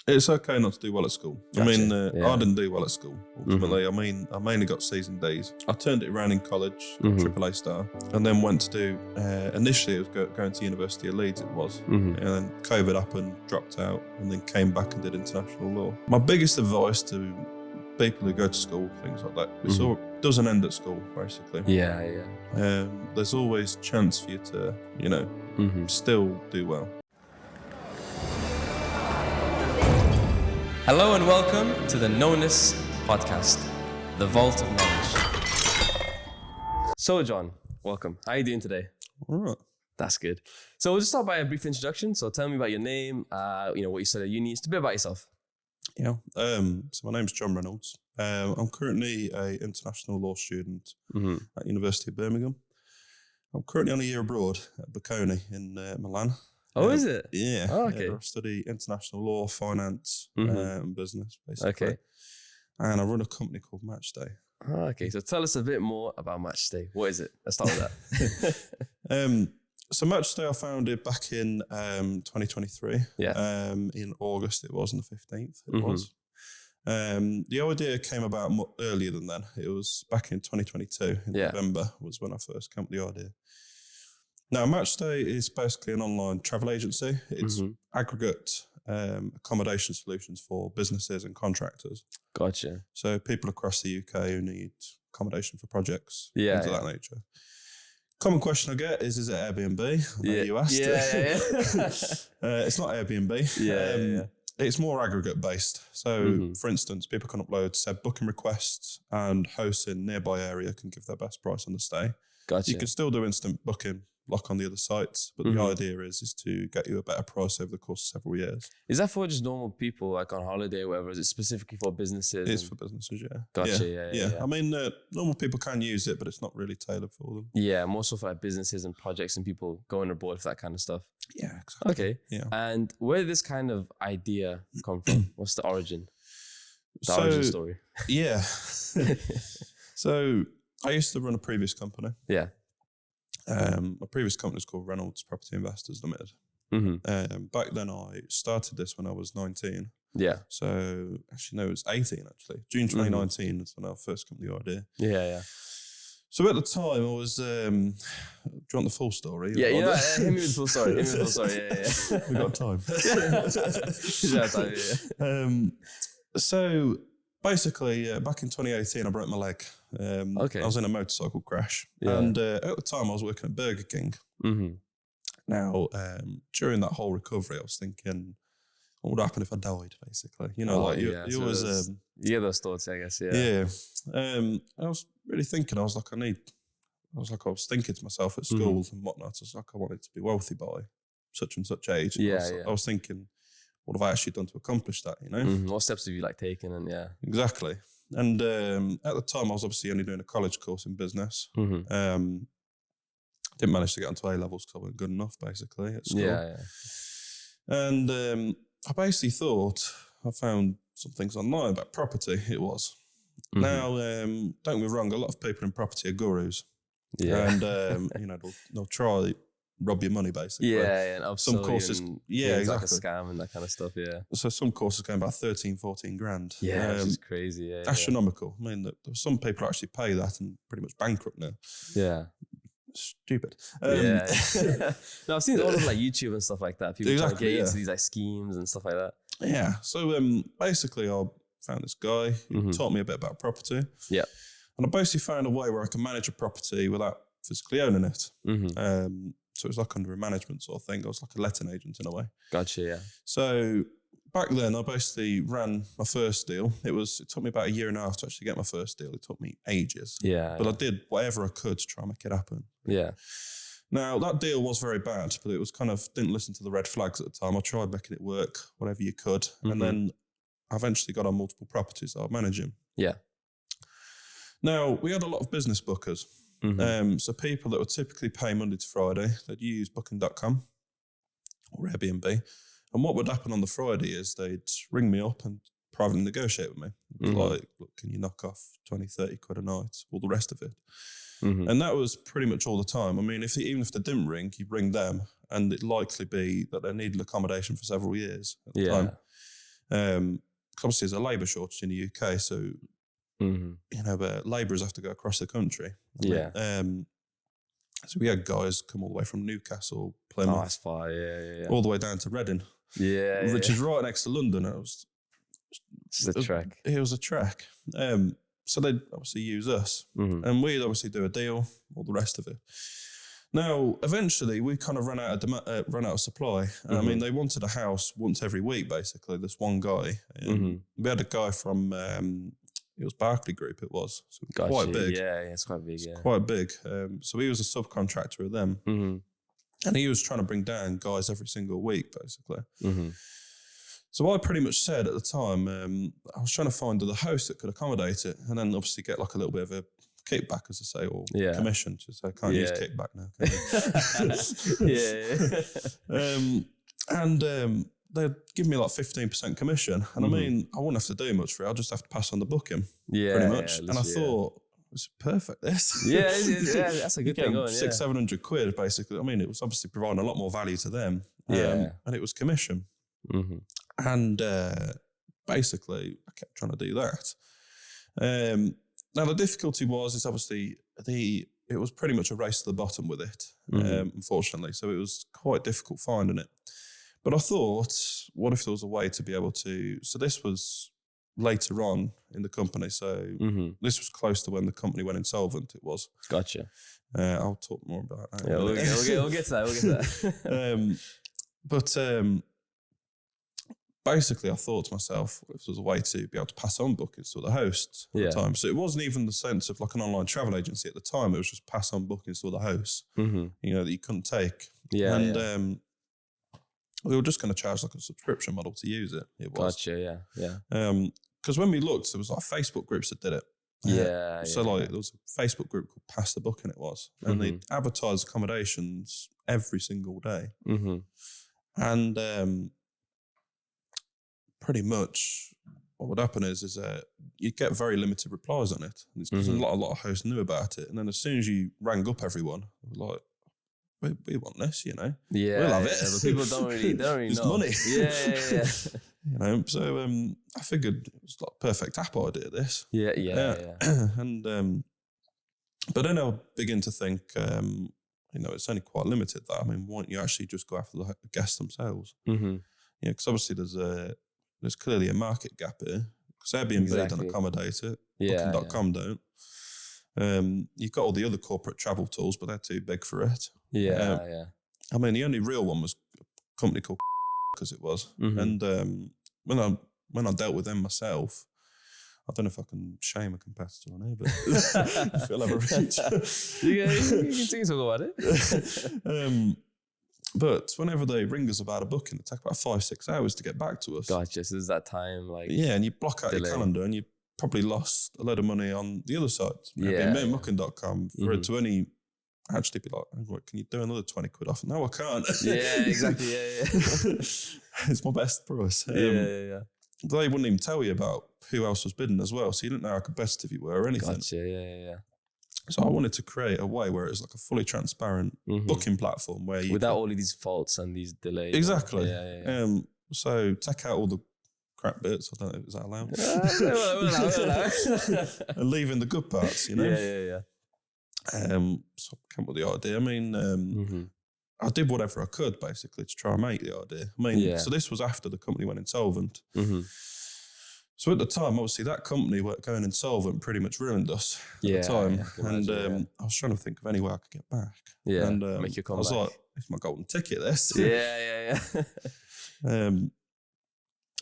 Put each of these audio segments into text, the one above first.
It's okay not to do well at school. Gotcha. I mean, Yeah. I didn't do well at school, ultimately. I mean, I mainly got C's and D's. I turned it around in college, AAA star, and then went to do, initially it was going to University of Leeds, it was. And then COVID happened, dropped out, and then came back and did international law. My biggest advice to people who go to school, things like that, it doesn't end at school, basically. Yeah. There's always chance for you to, still do well. Hello and welcome to the Knowness podcast, the vault of knowledge. So, John, welcome. How are you doing today? All right. That's good. So we'll just start by a brief introduction. So tell me about your name, what you studied at uni, just a bit about yourself. Yeah. So my name's Jon Reynolds. I'm currently an international law student at University of Birmingham. I'm currently on a year abroad at Bocconi in Milan. Oh, is it? Yeah. Oh, okay. I study international law, finance, and business, basically. Okay. And I run a company called Matchday. Oh, okay. So tell us a bit more about Matchday. What is it? Let's start with that. So Matchday I founded back in 2023. Yeah. In August it was, on the 15th it was. The idea came about earlier than then. It was back in 2022, in November was when I first came up with the idea. Now, Matchday is basically an online travel agency. It's aggregate accommodation solutions for businesses and contractors. Gotcha. So people across the UK who need accommodation for projects, things of that nature. Common question I get is it Airbnb? I know you asked. Yeah. It's not Airbnb. Yeah. It's more aggregate based. So, for instance, people can upload said booking requests, and hosts in nearby area can give their best price on the stay. Gotcha. You can still do instant booking, like on the other sites, but the idea is to get you a better price over the course of several years. Is that for just normal people, like on holiday or whatever? Is it specifically for businesses? It is for businesses, yeah. Gotcha, yeah. I mean, normal people can use it, but it's not really tailored for them. Yeah, more so for like businesses and projects and people going abroad for that kind of stuff. Yeah, exactly. Okay. Yeah. And where did this kind of idea come from? What's the origin? Origin story. Yeah. So I used to run a previous company. Yeah. My previous company was called Reynolds Property Investors Limited. Back then I started this when I was 19. Yeah. So actually, no, it was 18 actually. June 2019 is when I first came to the idea. Yeah. So at the time I was, do you want the full story? Yeah, hit me with the full story. Yeah. We got time. So basically, back in 2018, I broke my leg. Okay. I was in a motorcycle crash. And at the time, I was working at Burger King. Now, during that whole recovery, I was thinking, what would happen if I died, basically? You always... you get those thoughts, I guess, I was really thinking, I was thinking to myself at school and whatnot, I was like, I wanted to be wealthy by such and such age. I was thinking, what have I actually done to accomplish that, What steps have you taken? And Exactly. And at the time, I was obviously only doing a college course in business. Didn't manage to get onto A-levels because I wasn't good enough, basically, at school. Yeah. And I basically thought I found some things online about property, it was. Now, don't get me wrong, a lot of people in property are gurus. Yeah. And, they'll try rob your money, basically. Yeah, and some courses, exactly. like a scam and that kind of stuff, So some courses going about 13, 14 grand. Yeah, which is crazy, astronomical. I mean, some people actually pay that and pretty much bankrupt now. Yeah. Stupid. No, I've seen all over YouTube and stuff like that. People trying to get into these schemes and stuff like that. Yeah. So basically, I found this guy who taught me a bit about property. Yeah. And I basically found a way where I can manage a property without physically owning it. So it was like under a management sort of thing. I was like a letting agent in a way. Gotcha, yeah. So back then, I basically ran my first deal. It took me about a year and a half to actually get my first deal. It took me ages. Yeah. But I did whatever I could to try and make it happen. Yeah. Now, that deal was very bad, but it was didn't listen to the red flags at the time. I tried making it work, whatever you could. And then I eventually got on multiple properties that I was managing. Yeah. Now, we had a lot of business bookers. So people that would typically pay Monday to Friday, they'd use booking.com or Airbnb. And what would happen on the Friday is they'd ring me up and privately negotiate with me. Like, look, can you knock off 20, 30 quid a night, all the rest of it? And that was pretty much all the time. I mean, even if they didn't ring, you'd ring them and it'd likely be that they needed accommodation for several years at the time. Obviously, there's a labour shortage in the UK, so labourers have to go across the country. So we had guys come all the way from Newcastle, Plymouth, that's far, all the way down to Reading, which is right next to London. It's a trek. It was a trek. So they'd obviously use us, and we'd obviously do a deal, all the rest of it. Now, eventually, we kind of ran out of supply. I mean, they wanted a house once every week, basically. This one guy. We had a guy from it was Barclay Group. It was quite big. Yeah, it's quite big. It's quite big. So he was a subcontractor of them, and he was trying to bring down guys every single week, basically. So I pretty much said at the time, I was trying to find the host that could accommodate it, and then obviously get like a little bit of a kickback, as I say, or commission. Just I can't use kickback now. And they'd give me like 15% commission, and I mean, I wouldn't have to do much for it. I'll just have to pass on the booking, pretty much. And I thought, it's perfect. This, that's a good thing. Going, 600-700 quid, basically. I mean, it was obviously providing a lot more value to them, and it was commission. And basically, I kept trying to do that. Now the difficulty is obviously it was pretty much a race to the bottom with it, unfortunately. So it was quite difficult finding it. But I thought, what if there was a way to be able to? So this was later on in the company. So this was close to when the company went insolvent. It was. Gotcha. I'll talk more about that. Yeah, we'll get to that. But basically, I thought to myself, if there was a way to be able to pass on bookings to the hosts at the time. So it wasn't even the sense of like an online travel agency at the time. It was just pass on bookings to the hosts, that you couldn't take. We were just going to charge like a subscription model to use it. It was. Gotcha, yeah. Because when we looked, there was like Facebook groups that did it. There was a Facebook group called Pass the Booking, it was. And they advertised accommodations every single day. And pretty much what would happen is you'd get very limited replies on it. And it's because a lot of hosts knew about it. And then as soon as you rang up everyone, they were like, we want this, we'll have it. But people don't really it's know. Money. Yeah. So I figured it was like a perfect app idea, this. Yeah. And but then I'll begin to think, it's only quite limited that. I mean, why don't you actually just go after the guests themselves? Because obviously there's clearly a market gap here. Because Airbnb don't accommodate it. Booking.com don't. You've got all the other corporate travel tools, but they're too big for it. I mean, the only real one was a company called because it was. And when I dealt with them myself, I don't know if I can shame a competitor on here, but I feel I've a reach. You can talk about it. But whenever they ring us about a booking, it takes about 5-6 hours to get back to us. Gotcha. So there's that time, and you block out your calendar, and you probably lost a load of money on the other side. Airbnb, booking.com, for it to only actually be like, can you do another 20 quid off? No, I can't. Yeah, exactly. It's my best price. They wouldn't even tell you about who else was bidding as well, so you didn't know how competitive you were or anything. Gotcha. So I wanted to create a way where it was like a fully transparent booking platform where you without all of these faults and these delays. Exactly. So take out all the crap bits. I don't know, is that allowed? We'll and leaving the good parts, Yeah. So I came up with the idea. I mean, I did whatever I could basically to try and make the idea. I mean, so this was after the company went insolvent. So at the time, obviously, that company going insolvent pretty much ruined us at the time. I was trying to think of any way I could get back. And make you come I was back. like, it's my golden ticket, this. Yeah.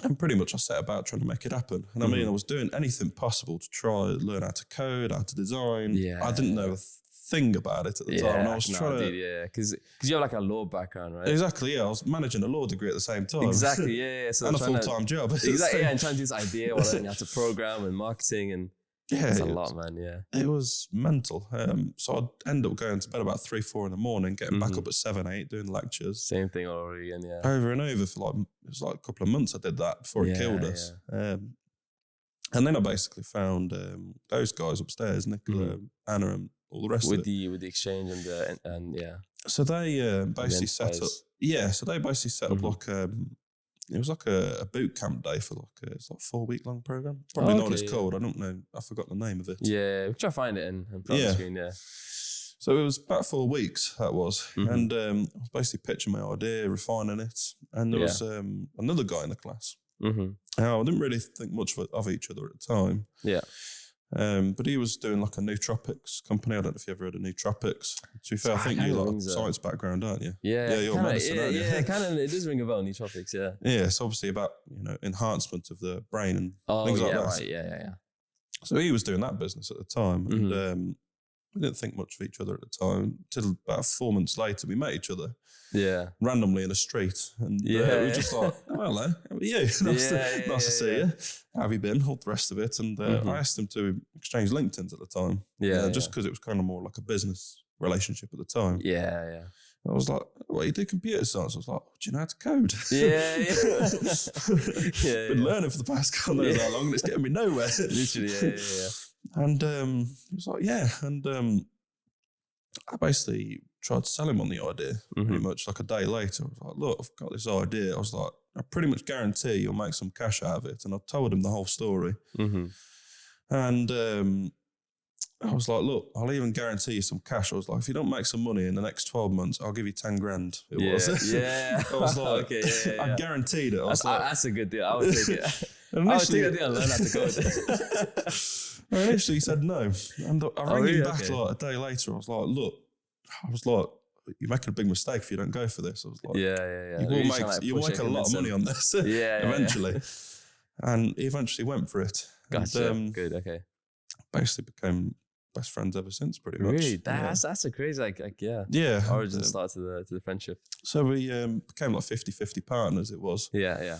And pretty much I set about trying to make it happen. And I mean, I was doing anything possible to try learn how to code, how to design. I didn't know a thing about it at the time. And I was trying to... because you have like a law background, right? Exactly, I was managing a law degree at the same time. Exactly, yeah. So and a full-time job. Exactly, and trying to do this idea while learning how to program and marketing and... it's a lot, man, It was mental. So I'd end up going to bed about 3-4 in the morning, getting back up at 7-8, doing lectures. Same thing all over again, Over and over for it was like a couple of months I did that before it killed us. And then I basically found those guys upstairs, Nicola, Anna and all the rest of it. With the exchange and So they basically set up... So they basically set up like it was like a boot camp day for it's like a 4-week-long program. Probably not what it's called. I don't know. I forgot the name of it. Yeah, we'll try to find it and put it on the screen. Yeah. So it was about 4 weeks, that was. And I was basically pitching my idea, refining it. And there was another guy in the class. Now, I didn't really think much of each other at the time. Yeah. But he was doing like a nootropics company. I don't know if you ever heard of nootropics. To be fair, I think you like a science background, aren't you? Yeah, you're medicine, aren't you? Yeah, kind of. It does ring a bell, nootropics, yeah. Yeah, it's obviously about, enhancement of the brain and things like that. Right, yeah. So he was doing that business at the time. And we didn't think much of each other at the time. Until about 4 months later, we met each other. Yeah. Randomly in a street. And we were just like, oh, hello, how are you? Nice to see you. How have you been? All the rest of it. And I asked him to exchange LinkedIn's at the time. Just because it was kind of more like a business relationship at the time. Yeah. I was like, well, you do computer science. I was like, do you know how to code? Yeah. Been learning for the past God knows how long, and it's getting me nowhere. Literally, yeah. And he was like, yeah. And I basically tried to sell him on the idea pretty much like a day later. I was like, look, I've got this idea. I was like, I pretty much guarantee you'll make some cash out of it. And I told him the whole story. And I was like, look, I'll even guarantee you some cash. I was like, if you don't make some money in the next 12 months, I'll give you 10 grand. It was. Yeah. I was like, I guaranteed it. I was that's a good deal. I would take it. I would take a deal and learn how to code. Initially, he said no. And I rang him back like a day later. I was like, look, you're making a big mistake if you don't go for this. I was like, you'll make a lot of money on this eventually. And he eventually went for it. Gotcha. And, good, okay. Basically became best friends ever since, pretty much. Really? That's a crazy, origin start to the friendship. So we became like 50-50 partners, it was. Yeah.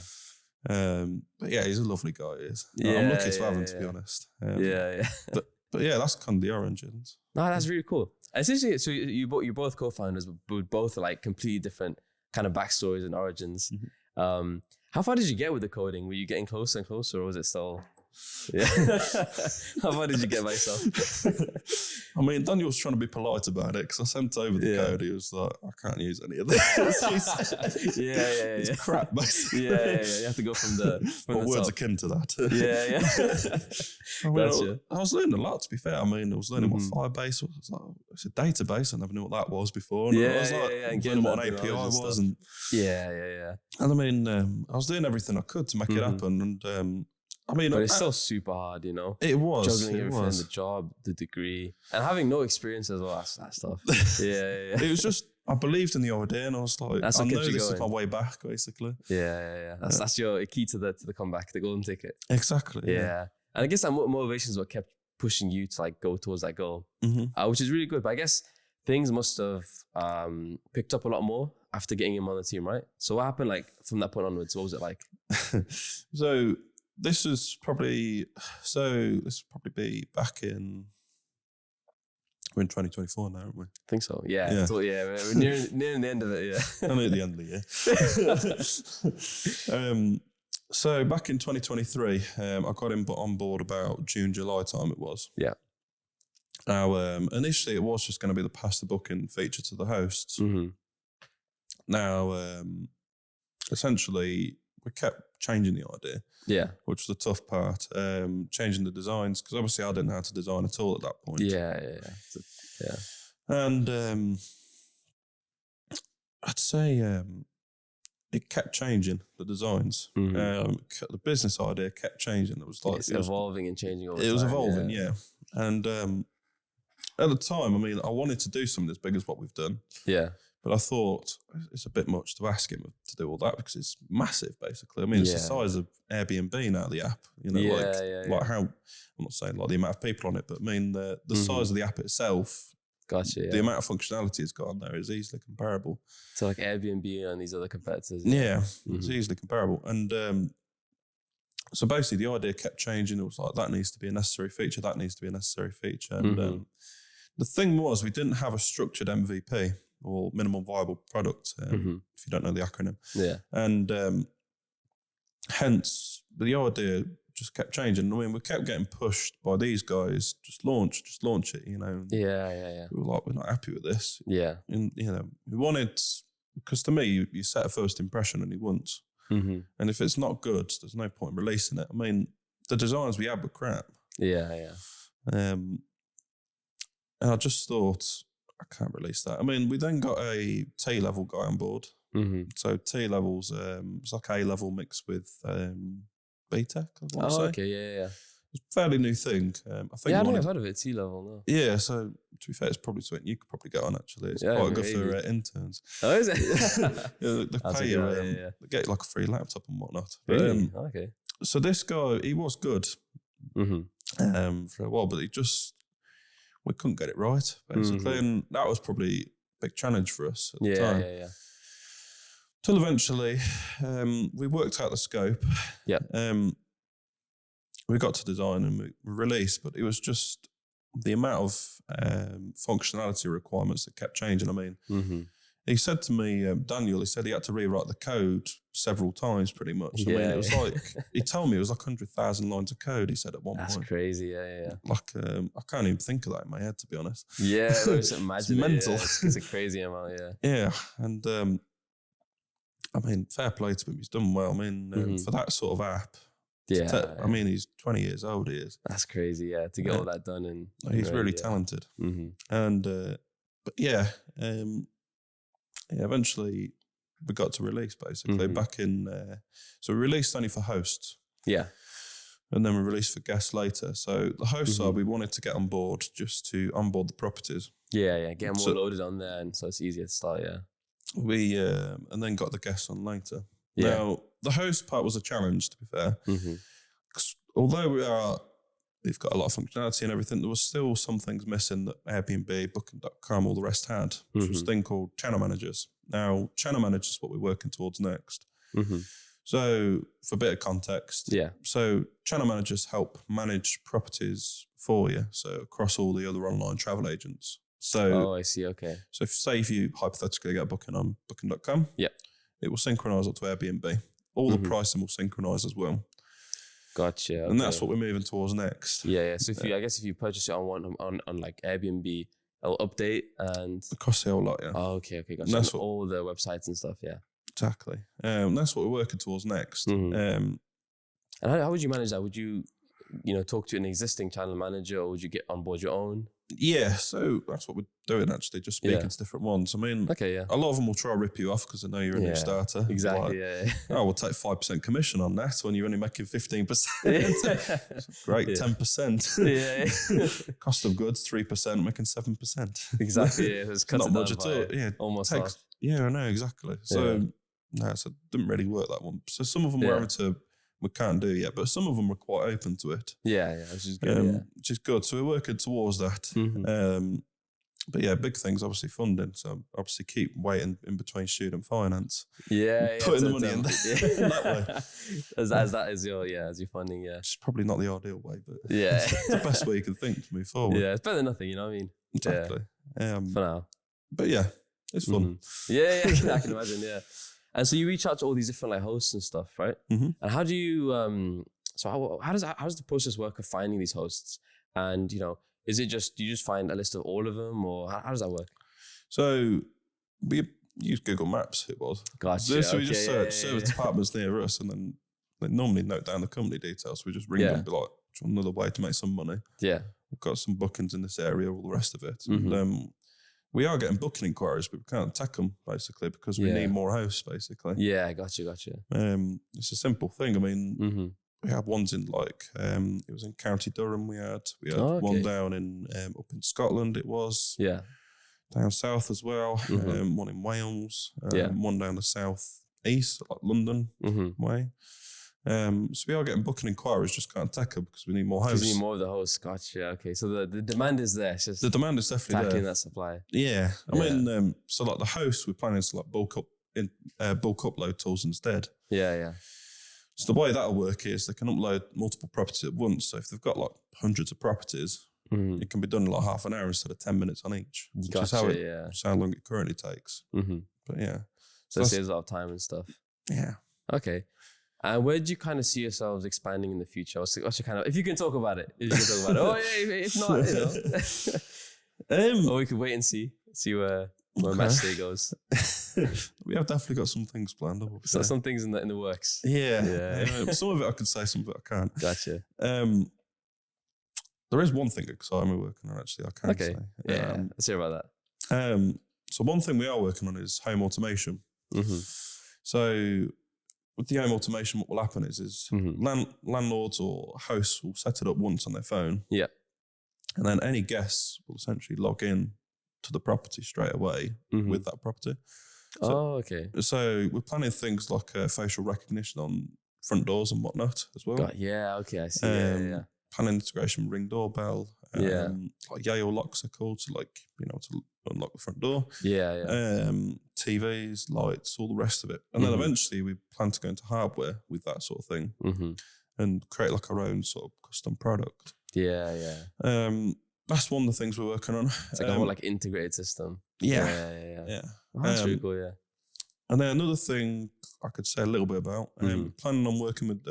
But yeah, he's a lovely guy, he is. I'm lucky to have him, to be honest. But yeah, that's kind of the origins. No, that's really cool. Essentially, so you're both co-founders, but both like completely different kind of backstories and origins. How far did you get with the coding? Were you getting closer and closer, or was it still... Yeah. How far did you get by yourself? I mean, Daniel was trying to be polite about it because I sent over the code. He was like, I can't use any of this. It's crap, basically. Yeah. You have to go from the words akin to that. Yeah. I was learning a lot, to be fair. I mean, I was learning what Firebase was. I was like, it's a database. I never knew what that was before. And I was learning what an API was. And yeah. And I mean, I was doing everything I could to make it happen. And I mean, but it's still super hard, you know. It was juggling everything, the job, the degree, and having no experience as well. That stuff. Yeah. It was just I believed in the idea, and I was like, I know this is my way back, basically. Yeah. That's your key to the comeback, the golden ticket. Exactly. Yeah, and I guess that motivation is what kept pushing you to like go towards that goal, which is really good. But I guess things must have picked up a lot more after getting him on the team, right? So what happened, like from that point onwards? What was it like? So. This will probably be back in, we're in 2024 now, aren't we? I think so, yeah. So, we're nearing the end of it, yeah. I'm at the end of the year. So back in 2023, I got him on board about June, July time it was. Yeah. Now, initially it was just going to be the pass the booking feature to the hosts. Now, essentially, we kept changing the idea. Yeah. Which was the tough part. Changing the designs, because obviously I didn't know how to design at all at that point. Yeah. And I'd say it kept changing, the designs. The business idea kept changing. It was like... It's evolving and changing all the time. It was evolving, yeah. And at the time, I mean, I wanted to do something as big as what we've done. Yeah. But I thought it's a bit much to ask him to do all that because it's massive, basically. I mean, it's the size of Airbnb now, the app. You know, like how, I'm not saying like the amount of people on it, but I mean the size of the app itself. Gotcha. The amount of functionality it's got on there is easily comparable. So like Airbnb and these other competitors. Yeah, it's easily comparable. And so basically the idea kept changing. It was like, that needs to be a necessary feature. That needs to be a necessary feature. And the thing was, we didn't have a structured MVP. Or minimum viable product, if you don't know the acronym. Yeah. And hence, the idea just kept changing. I mean, we kept getting pushed by these guys, just launch it, you know. Yeah. We were like, we're not happy with this. Yeah. And, you know, we wanted, because to me, you set a first impression only once. And if it's not good, there's no point in releasing it. I mean, the designs we had were crap. Yeah. And I just thought, I can't release that. I mean, we then got a T-level guy on board. So T-levels, it's like A-level mixed with B-Tech, I want to say. Okay, yeah. It's a fairly new thing. I think I don't think I've heard of it, T-level, no. Yeah, so to be fair, it's probably something you could probably get on, actually. It's quite good for interns. Oh, is it? They pay you, they get like a free laptop and whatnot. But, Really? Okay. So this guy, he was good for a while, but we couldn't get it right, basically. And that was probably a big challenge for us at the time. Yeah. Till eventually, we worked out the scope. Yeah. We got to design and we released, but it was just the amount of functionality requirements that kept changing. I mean, he said to me, Daniel, he said he had to rewrite the code several times pretty much. I mean, it was like, he told me it was like 100,000 lines of code, he said at one point. That's crazy, yeah. Like, I can't even think of that in my head, to be honest. Yeah, it's mental. It's a crazy amount, yeah. Yeah, and I mean, fair play to him, he's done well. I mean, for that sort of app, I mean, he's 20 years old, he is. That's crazy, yeah, to get all that done. And he's really talented. And, but yeah, eventually we got to release, basically, back in, so we released only for hosts. Yeah. And then we released for guests later. So the host side, we wanted to get on board just to onboard the properties. Yeah, get them all loaded on there, and so it's easier to start, yeah. We, and then got the guests on later. Yeah. Now, the host part was a challenge, to be fair. Although we've got a lot of functionality and everything, there was still some things missing that Airbnb, Booking.com, all the rest had, which was a thing called channel managers. Now, channel managers is what we're working towards next. So, for a bit of context, so channel managers help manage properties for you, so across all the other online travel agents. So, I see, okay. So, if you hypothetically get a booking on Booking.com, it will synchronize up to Airbnb. All the pricing will synchronize as well. Gotcha. Okay. And that's what we're moving towards next. Yeah. So if you purchase it on like Airbnb, it'll update and across the whole lot, yeah. Oh, okay, gotcha. And that's all the websites and stuff, yeah. Exactly. That's what we're working towards next. And how would you manage that? Would you talk to an existing channel manager, or would you get on board your own? Yeah, so that's what we're doing, actually, just speaking to different ones. I mean, a lot of them will try to rip you off because they know you're a new starter. Exactly, we'll take 5% commission on that when you're only making 15%. Great, 10%. Cost of goods, 3%, making 7%. Exactly, it's not much at all. Yeah, almost half. Yeah, I know, exactly. So, so it didn't really work, that one. So some of them were we can't do yet, but some of them were quite open to it. Yeah, which is good. Which is good. So we're working towards that. But yeah, big thing's obviously funding. So obviously keep waiting in between student finance. Putting the money in that way. As that is your funding, yeah. It's probably not the ideal way, but it's the best way you can think to move forward. Yeah, it's better than nothing, you know what I mean? Exactly. For now. But yeah, it's fun. Yeah, I can imagine, yeah. And so you reach out to all these different like hosts and stuff, right? And how do you so how does the process work of finding these hosts? And is it just, do you just find a list of all of them, or how does that work? So we use Google Maps, it was. Gotcha. So we just search service departments near us, and then they normally note down the company details. We just ring them and be like, another way to make some money. Yeah. We've got some bookings in this area, all the rest of it. And we are getting booking inquiries, but we can't take them, basically, because we need more hosts, basically. Yeah, gotcha. It's a simple thing. I mean, we had ones in it was in County Durham we had one down in, up in Scotland it was. Yeah. Down south as well. One in Wales. One down the south east, like London way. So we are getting booking inquiries, just can't take them because we need more hosts. We need more of the hosts. Gotcha. Okay, so the demand is there. It's just the demand is definitely tackling there. That supply. Yeah, I mean, so like the hosts, we're planning to like bulk upload tools instead. Yeah. So the way that'll work is they can upload multiple properties at once. So if they've got like hundreds of properties, it can be done in like half an hour instead of 10 minutes on each. Which is how long it currently takes. But yeah, so it saves a lot of time and stuff. Yeah. Okay. And where do you kind of see yourselves expanding in the future? What's your kind of, if you can talk about it, Oh yeah, if not, or we could wait and see where. where match day goes? We have definitely got some things planned. So some things in the works. Yeah. Some of it I can say, some of it I can't. Gotcha. There is one thing exciting we're working on, actually, I can say. Yeah, let's hear about that. So one thing we are working on is home automation. Mm-hmm. So with the home automation, what will happen is landlords or hosts will set it up once on their phone. Yeah. And then any guests will essentially log in to the property straight away with that property. So we're planning things like facial recognition on front doors and whatnot as well. I see. Planning integration, Ring doorbell, like Yale locks are called, so like, to unlock the front door. TVs, lights, all the rest of it. And then eventually we plan to go into hardware with that sort of thing and create like our own sort of custom product. That's one of the things we're working on. It's like a whole integrated system. Yeah. Oh, that's really cool, And then another thing I could say a little bit about, planning on working with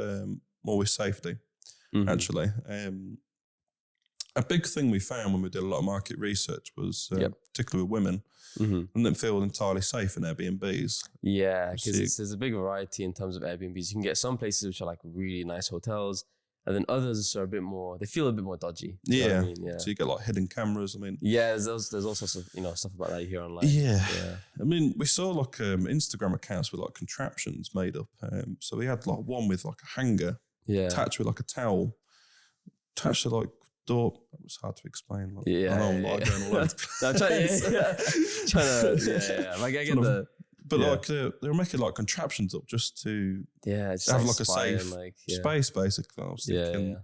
more with safety, actually. A big thing we found when we did a lot of market research was, particularly with women, and didn't feel entirely safe in Airbnbs. Yeah, because there's a big variety in terms of Airbnbs. You can get some places which are like really nice hotels, and then others are a bit more, they feel a bit more dodgy. You know what I mean? So you get like hidden cameras. There's all sorts of stuff about that you hear online. I mean, we saw like Instagram accounts with like contraptions made up. So we had like one with like a hanger attached with like a towel attached to like door. It was hard to explain. Like, I know I'm like going all over the place. Like I get the. But like they were making like contraptions up just to just have like a safe space, basically. I was thinking,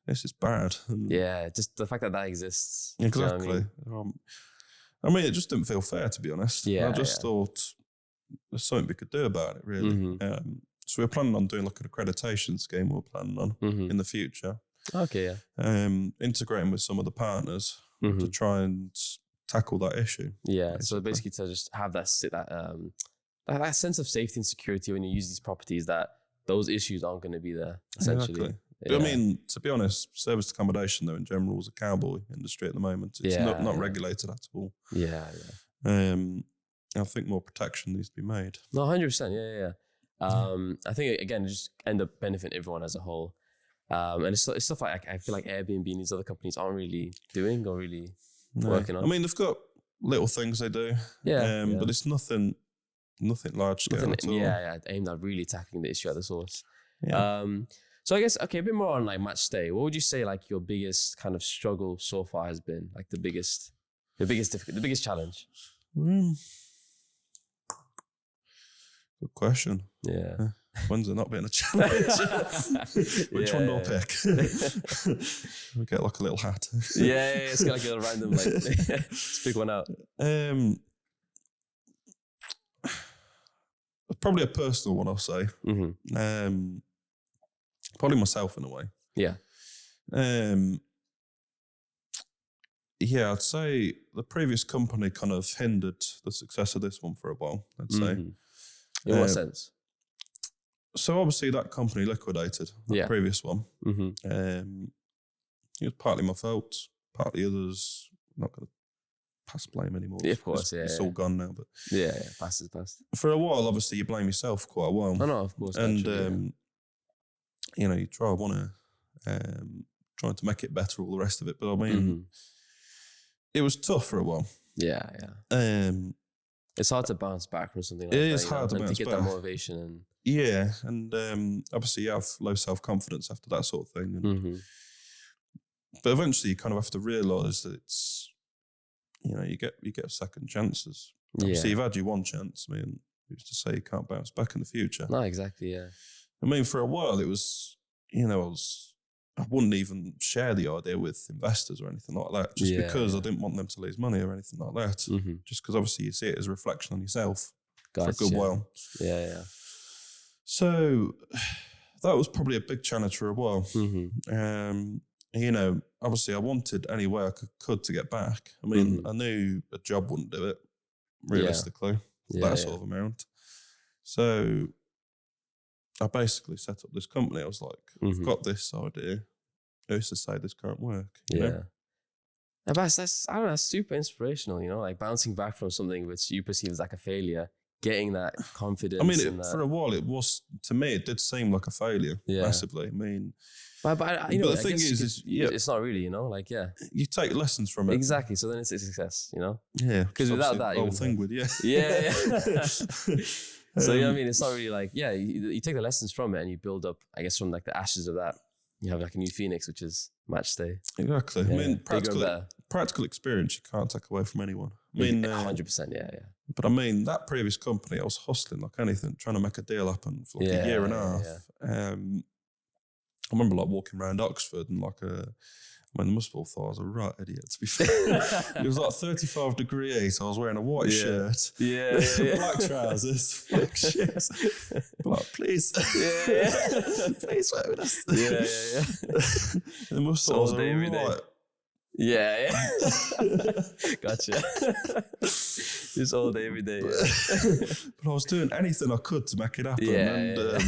this is bad. And just the fact that exists. Exactly. You know I mean, it just didn't feel fair, to be honest. I just thought there's something we could do about it, really. So we're planning on doing like an accreditation scheme. We're planning on in the future. Okay. Integrating with some of the partners to try and tackle that issue. So basically to just have that sense of safety and security when you use these properties, that those issues aren't going to be there, essentially. But I mean, to be honest, service accommodation though in general is a cowboy industry at the moment. It's not regulated at all. I think more protection needs to be made. No, 100%. I think again, just end up benefiting everyone as a whole. And it's stuff like I feel like Airbnb and these other companies aren't really doing or really working on. I mean, they've got little things they do, but it's nothing large scale at all. Aimed at really tackling the issue at the source. So I guess a bit more on like match day. What would you say like your biggest kind of struggle so far has been? Like the biggest challenge? Good question. When's it not been a challenge? Which one do I pick? We get like a little hat. It's got like a little random let's pick one out. Probably a personal one, I'll say. Probably myself in a way. I'd say the previous company kind of hindered the success of this one for a while, I'd say. In what sense? So obviously that company liquidated, the previous one. It was partly my fault, partly others. I'm not going to pass blame anymore. Of course, it's all gone now. But past is past. For a while, obviously, you blame yourself quite a while. No, of course. And you trying to make it better, all the rest of it. But I mean, it was tough for a while. It's hard to bounce back from something like that. It is hard to bounce back. To get that motivation and. And obviously you have low self-confidence after that sort of thing. And, but eventually you kind of have to realise that it's, you get second chances. Obviously you've had your one chance. I mean, who's to say you can't bounce back in the future? No, exactly, I mean, for a while it was, I wouldn't even share the idea with investors or anything like that, just because I didn't want them to lose money or anything like that. Just because obviously you see it as a reflection on yourself for a good while. So that was probably a big challenge for a while. Obviously I wanted any way I could to get back. I mean, I knew a job wouldn't do it, realistically, that sort of amount. So I basically set up this company. I was like, I've got this idea. Who's to say this can't work? You know? And that's I don't know, that's super inspirational, you know, like bouncing back from something which you perceive as like a failure, getting that confidence. I mean, for a while, it was, to me, it did seem like a failure, massively. I mean, but you know, but the thing is it's not really, you know, like, you take lessons from it. Exactly. So then it's a success, you know? Yeah. Because without that, the whole thing would, yeah. So, you know what I mean? It's not really like, you take the lessons from it and you build up, I guess, from like the ashes of that, you have like a new phoenix, which is match day. Exactly. I mean, practical experience you can't take away from anyone. I mean, 100%, yeah. But I mean, that previous company, I was hustling like anything, trying to make a deal happen for like a year and a half. I remember like walking around Oxford and like the must have all thought I was a right idiot, to be fair. It was like 35 degree heat. I was wearing a white shirt. Black trousers, black shoes. Like, please. Please wear with us. The must have was a right. Gotcha. Just all day, every day. But I was doing anything I could to make it happen.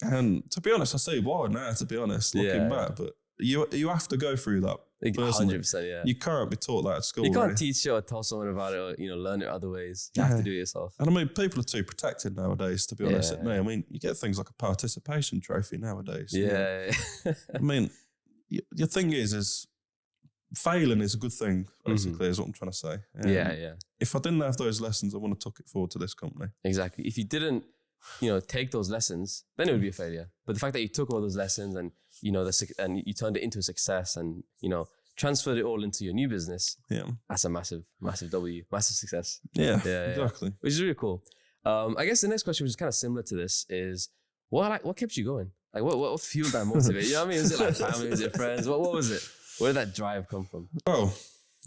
And to be honest, I say why now, to be honest, looking back, but you have to go through that. 100%, You can't be taught that at school. You can't teach it or tell someone about it or, you know, learn it other ways. You have to do it yourself. And I mean, people are too protected nowadays, to be honest with me. I mean, you get things like a participation trophy nowadays. I mean, your thing is failing is a good thing, basically, is what I'm trying to say. If I didn't have those lessons, I wouldn't have took it forward to this company. Exactly. If you didn't, you know, take those lessons, then it would be a failure. But the fact that you took all those lessons and, you know, and you turned it into a success and, you know, transferred it all into your new business, that's a massive W, massive success. Exactly. Which is really cool. I guess the next question, which is kind of similar to this, is what kept you going? Like what fueled that motivate? You know what I mean? Was it like family? Was it friends? What was it? Where did that drive come from? Oh,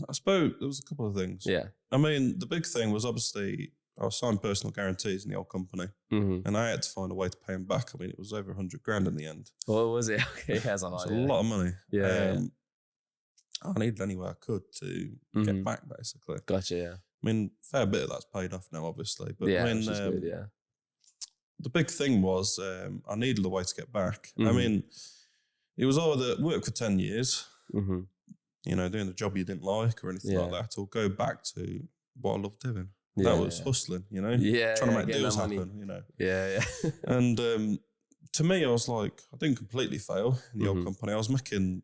I suppose there was a couple of things. Yeah. I mean, the big thing was obviously I was signed personal guarantees in the old company, and I had to find a way to pay them back. I mean, it was over 100 grand in the end. What was it? Okay, that's a lot of money. I needed any way I could to get back, basically. Gotcha. I mean, fair bit of that's paid off now, obviously. But when good, the big thing was I needed a way to get back. I mean, it was either work for 10 years, you know, doing the job you didn't like or anything like that, or go back to what I loved doing. That was hustling, you know, trying to make deals happen, you know. And to me, I was like, I didn't completely fail in the old company. I was making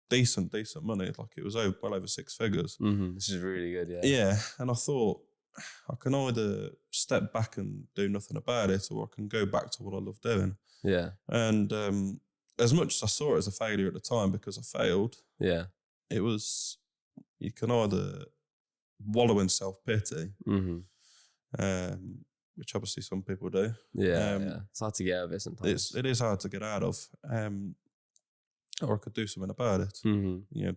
decent money. Like it was well over six figures. This is really good, Yeah, and I thought I can either step back and do nothing about it, or I can go back to what I love doing. Yeah. And as much as I saw it as a failure at the time because I failed, it was, you can either wallow in self-pity, which obviously some people do. It's hard to get out of it sometimes. It is hard to get out of. Or I could do something about it. You know,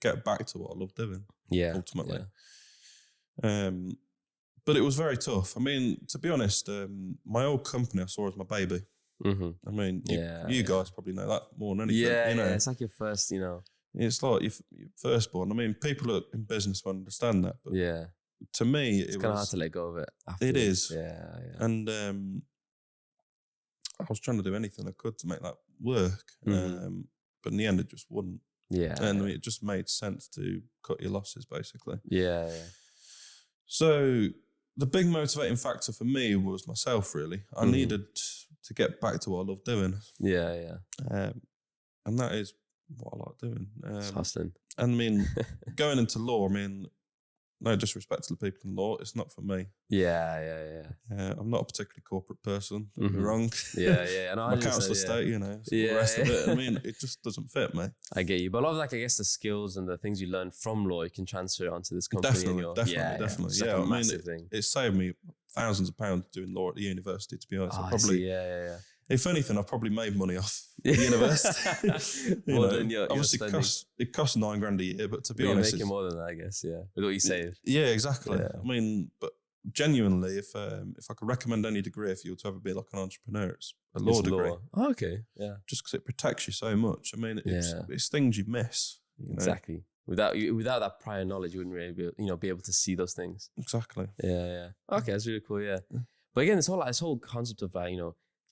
get back to what I love doing. Ultimately. But it was very tough. I mean, to be honest, my old company I saw as my baby. I mean, you guys probably know that more than anything. You know, it's like your first, you know. It's like your firstborn. I mean, people in business will understand that. But to me, it's kind of hard to let go of it. It is. And I was trying to do anything I could to make that work. But in the end, it just wouldn't. And I mean, it just made sense to cut your losses, basically. So the big motivating factor for me was myself, really. I needed to get back to what I love doing. And that is what I like doing. Hustling. And I mean, going into law, I mean, no disrespect to the people in law, it's not for me. I'm not a particularly corporate person, don't get me wrong. No, my council estate, you know, all the rest of it. I mean, it just doesn't fit me. I get you. But a lot of, like, I guess the skills and the things you learn from law, you can transfer onto this company. Definitely. Yeah, I mean, it saved me thousands of pounds doing law at the university, to be honest. If anything, I've probably made money off the university. More than your obviously, it costs $9 grand a year, but to be honest, you're making more than that, I guess. With what you save. Yeah, exactly. I mean, but genuinely, if I could recommend any degree for you to ever be like an entrepreneur, it's a law degree. Oh, okay, just because it protects you so much. I mean, it's things you miss. You know? Exactly. Without that prior knowledge, you wouldn't really be able to see those things. Exactly. Okay, that's really cool. But again, this whole concept of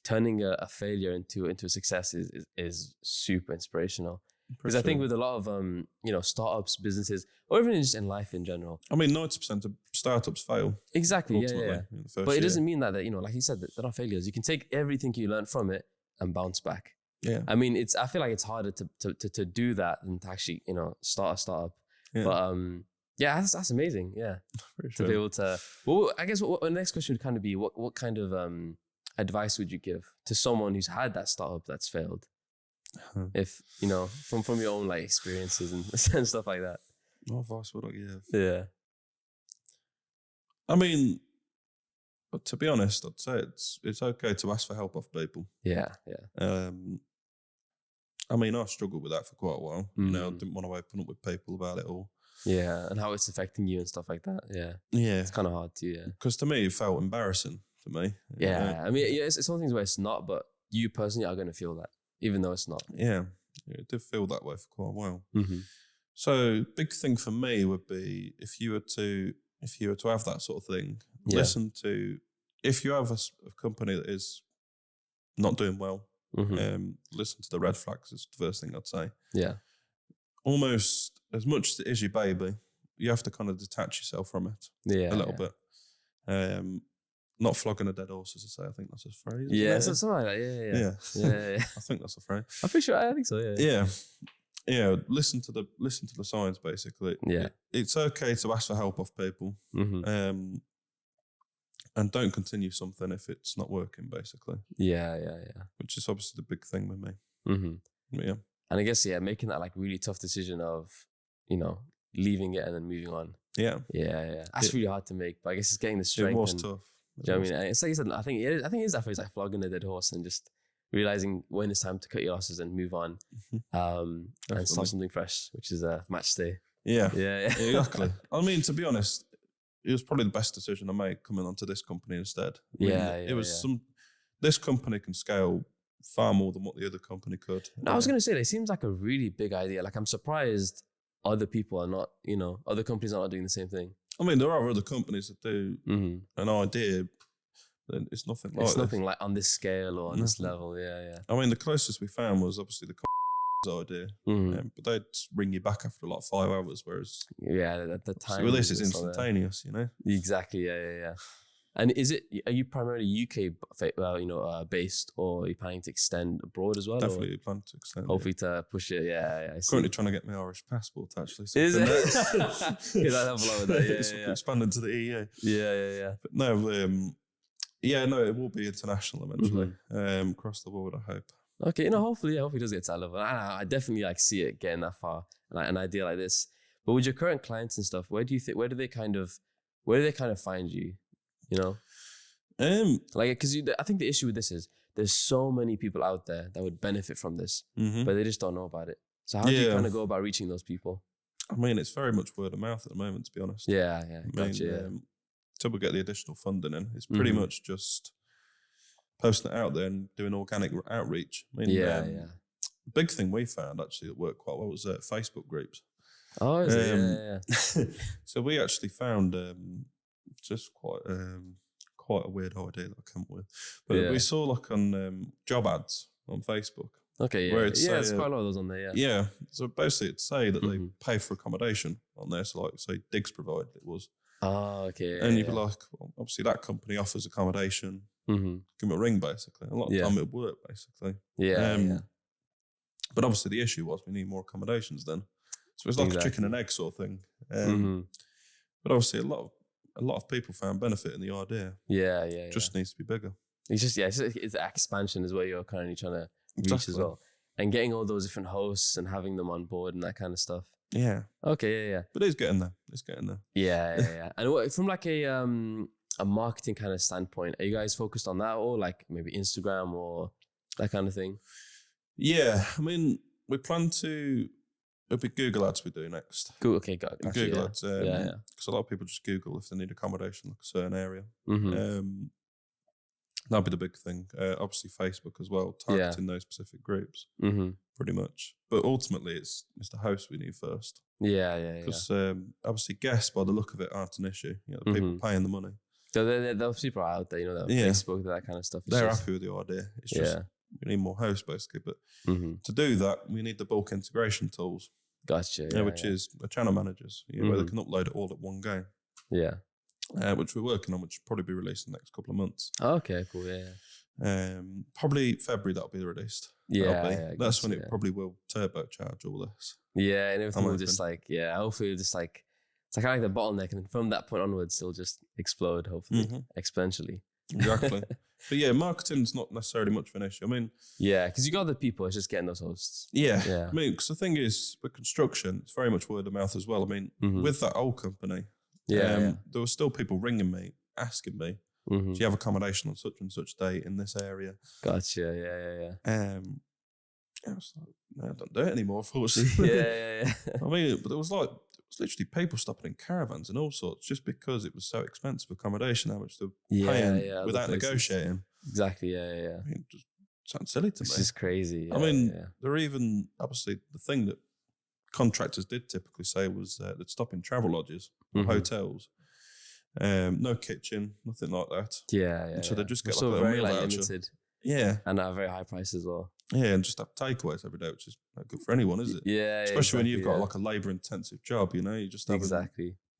turning a failure into a success is super inspirational. Because I think with a lot of startups, businesses, or even just in life in general. I mean, 90% of startups fail. Exactly. Yeah. But it doesn't mean that like you said, that they're not failures. You can take everything you learn from it and bounce back. Yeah. I mean, I feel like it's harder to do that than to actually start a startup. Yeah. But that's amazing. Yeah. To be able to. Well, I guess the next question would kind of be what kind of advice would you give to someone who's had that startup that's failed? If from your own like experiences and stuff like that. What advice would I give? Yeah. I mean, but to be honest, I'd say it's okay to ask for help off people. Yeah. I mean, I struggled with that for quite a while. I didn't want to open up with people about it all. Yeah, and how it's affecting you and stuff like that. Yeah, it's kind of hard to. Yeah, because to me, it felt embarrassing to me. Yeah, I mean, it's some things where it's not, but you personally are going to feel that, even though it's not. Yeah, it did feel that way for quite a while. Mm-hmm. So, big thing for me would be if you were to have that sort of thing, listen to if you have a company that is not doing well. Listen to the red flags is the first thing I'd say. Yeah. Almost as much as it is your baby, you have to kind of detach yourself from it a little bit. Not flogging a dead horse, as I say. I think that's a phrase. Yeah, something like that. Yeah. I think that's a phrase. I'm pretty sure. I think so. Yeah. Yeah. Listen to the signs, basically. Yeah. It's okay to ask for help off people. And don't continue something if it's not working, basically. Yeah. Which is obviously the big thing with me. Yeah. And I guess, making that like really tough decision of, leaving it and then moving on. Yeah. That's really hard to make, but I guess it's getting the strength. It was tough. Do you know what I mean? It's like you said, I think it is that phrase, like flogging a dead horse and just realizing when it's time to cut your losses and move on and start something fresh, which is a match day. Yeah. Exactly. I mean, to be honest, it was probably the best decision I made coming onto this company instead. It was this company can scale far more than what the other company could. No, I was going to say, it seems like a really big idea. Like, I'm surprised other people are not, other companies are not doing the same thing. I mean, there are other companies that do an idea, but it's nothing like It's nothing like on this scale or on this level. Yeah. I mean, the closest we found was obviously the idea, but they'd ring you back after like 5 hours, whereas at the time, with this is instantaneous, Exactly, yeah. And are you primarily UK based, or are you planning to extend abroad as well? Definitely plan to extend. Hopefully to push it. Yeah. Currently trying to get my Irish passport actually. So is it? I'd have a lot of that. Expanding to the EU. Yeah. But no, it will be international eventually. Across the world, I hope. Okay, hopefully it does get to that level. I definitely like see it getting that far, like an idea like this. But with your current clients and stuff, where do they kind of find you? Because I think the issue with this is there's so many people out there that would benefit from this, but they just don't know about it. So how do you kind of go about reaching those people? I mean, it's very much word of mouth at the moment, to be honest. Yeah. Gotcha. Until we get the additional funding in, it's pretty much just posting it out there and doing organic outreach. I mean, big thing we found actually that worked quite well was Facebook groups. Oh, is it? Yeah. So we actually found just quite a weird idea that I came up with, but we saw like on job ads on Facebook. Okay, yeah, there's quite a lot of those on there. Yeah. So basically, it'd say that they pay for accommodation on there. So like, say Digs provided it was. Oh, okay. And you'd be like, well, obviously that company offers accommodation. Give them a ring, basically. A lot of the time it would work, basically. Yeah. But obviously the issue was we need more accommodations then. So it's like a chicken and egg sort of thing. But obviously a lot of people found benefit in the idea. Yeah. Just needs to be bigger. It's just it's expansion is where you're currently trying to reach as well, and getting all those different hosts and having them on board and that kind of stuff. Yeah. Okay. Yeah. But it's getting there. Yeah. And from like a marketing kind of standpoint, are you guys focused on that, or like maybe Instagram or that kind of thing? Yeah. I mean, we plan to. It'll be Google ads we do next. Cool. Okay, got it. Google ads. Because a lot of people just Google if they need accommodation, like a certain area. That'll be the big thing. Obviously, Facebook as well, targeting those specific groups, pretty much. But ultimately, it's the host we need first. Yeah. Because obviously, guests, by the look of it, aren't an issue. The people paying the money. So those people are out there, Facebook, that kind of stuff. They're happy with the idea. It's just we need more hosts basically. But Mm-hmm. to do that, we need the bulk integration tools, Gotcha. which is the channel managers, where they can upload it all at one go. Yeah. Which we're working on, which will probably be released in the next couple of months. Okay, cool. Yeah. Probably February that'll be released. That's when it probably will turbocharge all this. Yeah, and everything will just like, hopefully it'll just like, it's like the bottleneck, and then from that point onwards, it'll just explode, hopefully, exponentially. Exactly. But yeah, marketing's not necessarily much of an issue. I mean, yeah, because you got the people, it's just getting those hosts. Yeah. I mean, because the thing is, with construction, it's very much word of mouth as well. I mean, with that old company, there were still people ringing me, asking me, do you have accommodation on such and such day in this area? Gotcha. I was like, no, I don't do it anymore, unfortunately. I mean, but it was literally people stopping in caravans and all sorts just because it was so expensive accommodation, how much they were paying without negotiating. Exactly, I mean, just sounds silly to me. It's just crazy. I mean, they're even, obviously, the thing that contractors did typically say was they'd stop in travel lodges, hotels, no kitchen, nothing like that. So they just get like a very meal voucher. limited. And at a very high price as well. And just have takeaways every day, which is not good for anyone, is it? Especially when you've got like a labour-intensive job, you just have